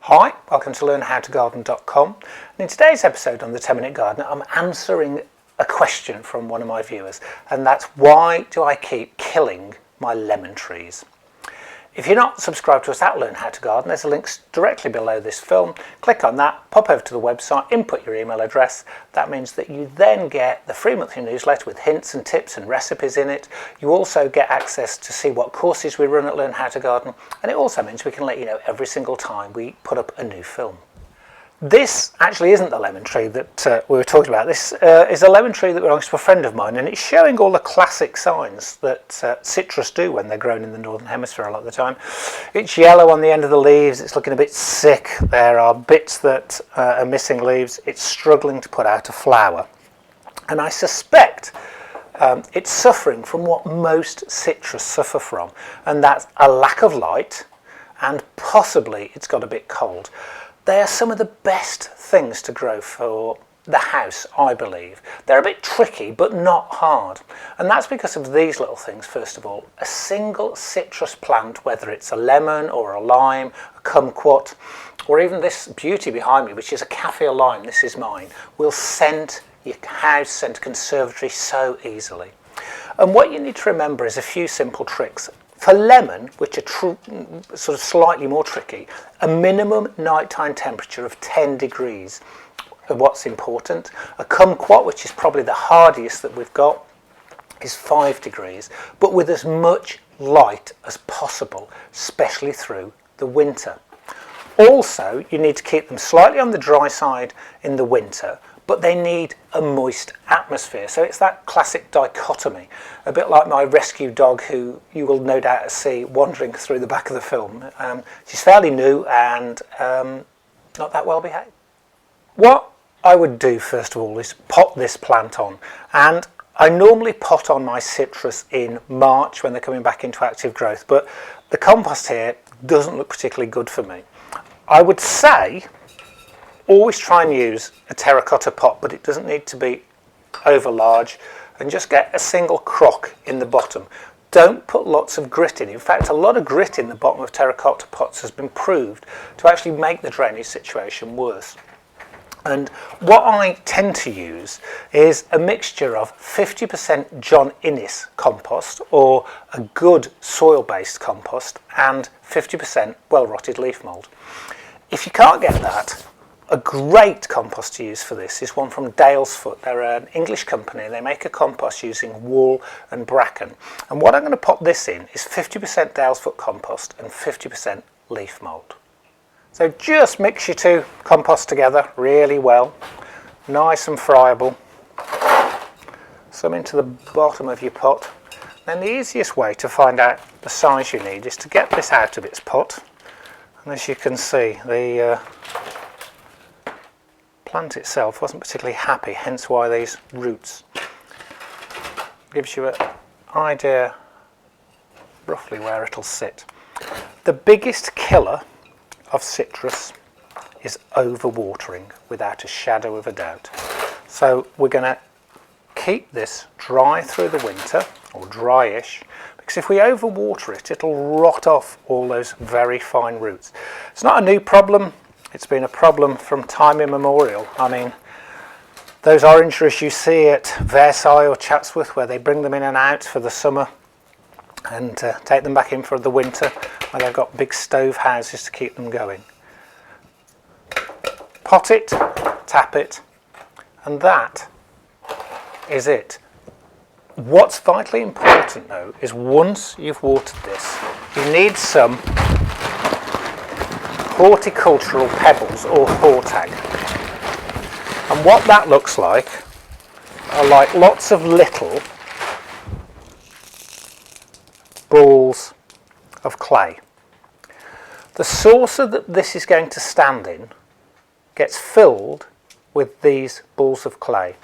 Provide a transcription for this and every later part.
Hi, welcome to learnhowtogarden.com, and in today's episode on the 10-Minute Gardener I'm answering a question from one of my viewers, and that's why do I keep killing my lemon trees? If you're not subscribed to us at Learn How to Garden, there's a link directly below this film. Click on that, pop over to the website, input your email address. That means that you then get the free monthly newsletter with hints and tips and recipes in it. You also get access to see what courses we run at Learn How to Garden, and it also means we can let you know every single time we put up a new film. This actually isn't the lemon tree that we were talking about. This is a lemon tree that belongs to a friend of mine, and it's showing all the classic signs that citrus do when they're grown in the northern hemisphere a lot of the time. It's yellow on the end of the leaves, it's looking a bit sick, there are bits that are missing leaves, it's struggling to put out a flower. And I suspect it's suffering from what most citrus suffer from, and that's a lack of light, and possibly it's got a bit cold. They are some of the best things to grow for the house, I believe. They're a bit tricky, but not hard. And that's because of these little things, first of all. A single citrus plant, whether it's a lemon or a lime, a kumquat, or even this beauty behind me, which is a Kaffir Lime, this is mine, will scent your house, scent a conservatory so easily. And what you need to remember is a few simple tricks. For lemon, which are sort of slightly more tricky, a minimum nighttime temperature of 10 degrees are what's important. A kumquat, which is probably the hardiest that we've got, is 5 degrees, but with as much light as possible, especially through the winter. Also, you need to keep them slightly on the dry side in the winter, but they need a moist atmosphere. So it's that classic dichotomy, a bit like my rescue dog, who you will no doubt see wandering through the back of the film. She's fairly new and not that well behaved. What I would do first of all is pot this plant on, and I normally pot on my citrus in March when they're coming back into active growth, but the compost here doesn't look particularly good for me. I would say always try and use a terracotta pot, but it doesn't need to be over large, and just get a single crock in the bottom. Don't put lots of grit in. In fact, a lot of grit in the bottom of terracotta pots has been proved to actually make the drainage situation worse. And what I tend to use is a mixture of 50% John Innes compost, or a good soil-based compost, and 50% well-rotted leaf mould. If you can't get that, a great compost to use for this is one from Dalesfoot. They're an English company. They make a compost using wool and bracken. And what I'm going to pop this in is 50% Dalesfoot compost and 50% leaf mould. So just mix your two composts together really well, nice and friable. Some into the bottom of your pot. Then the easiest way to find out the size you need is to get this out of its pot. And as you can see, the plant itself wasn't particularly happy, hence why these roots. Gives you an idea roughly where it'll sit. The biggest killer of citrus is overwatering, without a shadow of a doubt. So we're going to keep this dry through the winter, or dryish, because if we overwater it, it'll rot off all those very fine roots. It's not a new problem. It's been a problem from time immemorial. I mean, those orangeries you see at Versailles or Chatsworth, where they bring them in and out for the summer and take them back in for the winter, where they've got big stove houses to keep them going. Pot it, tap it, and that is it. What's vitally important though is once you've watered this, you need some horticultural pebbles, or hortag. And what that looks like are like lots of little balls of clay. The saucer that this is going to stand in gets filled with these balls of clay.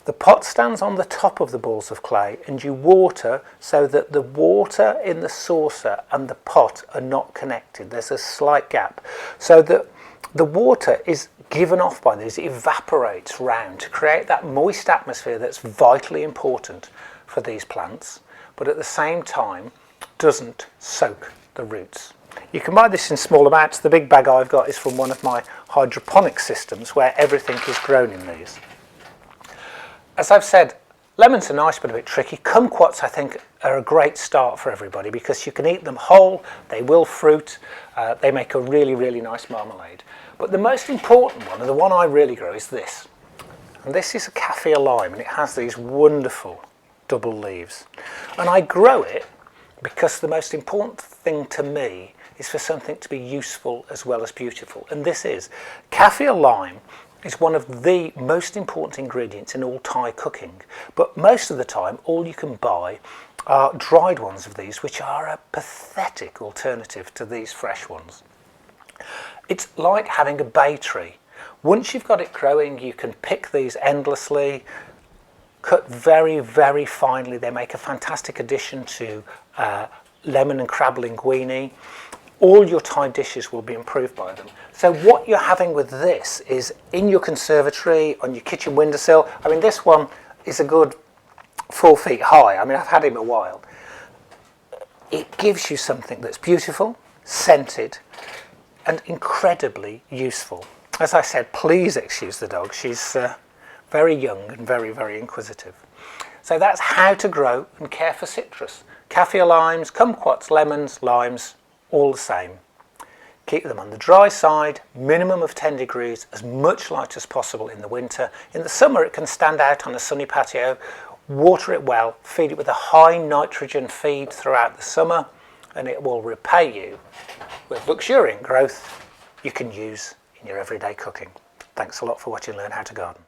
The pot stands on the top of the balls of clay, and you water so that the water in the saucer and the pot are not connected. There's a slight gap, so that the water is given off by these, it evaporates round to create that moist atmosphere that's vitally important for these plants, but at the same time doesn't soak the roots. You can buy this in small amounts. The big bag I've got is from one of my hydroponic systems where everything is grown in these. As I've said, lemons are nice but a bit tricky. Kumquats, I think, are a great start for everybody because you can eat them whole, they will fruit, they make a really, really nice marmalade. But the most important one, and the one I really grow, is this. And this is a Kaffir Lime, and it has these wonderful double leaves. And I grow it because the most important thing to me is for something to be useful as well as beautiful. And this is Kaffir Lime is one of the most important ingredients in all Thai cooking. But most of the time, all you can buy are dried ones of these, which are a pathetic alternative to these fresh ones. It's like having a bay tree. Once you've got it growing, you can pick these endlessly, cut very, very finely. They make a fantastic addition to lemon and crab linguine. All your Thai dishes will be improved by them. So what you're having with this is in your conservatory, on your kitchen windowsill. I mean, this one is a good 4 feet high. I mean, I've had him a while. It gives you something that's beautiful, scented, and incredibly useful. As I said, please excuse the dog. She's very young and very, very inquisitive. So that's how to grow and care for citrus. Kaffir limes, kumquats, lemons, limes, all the same. Keep them on the dry side, minimum of 10 degrees, as much light as possible in the winter. In the summer it can stand out on a sunny patio. Water it well, feed it with a high nitrogen feed throughout the summer, and it will repay you with luxuriant growth you can use in your everyday cooking. Thanks a lot for watching Learn How to Garden.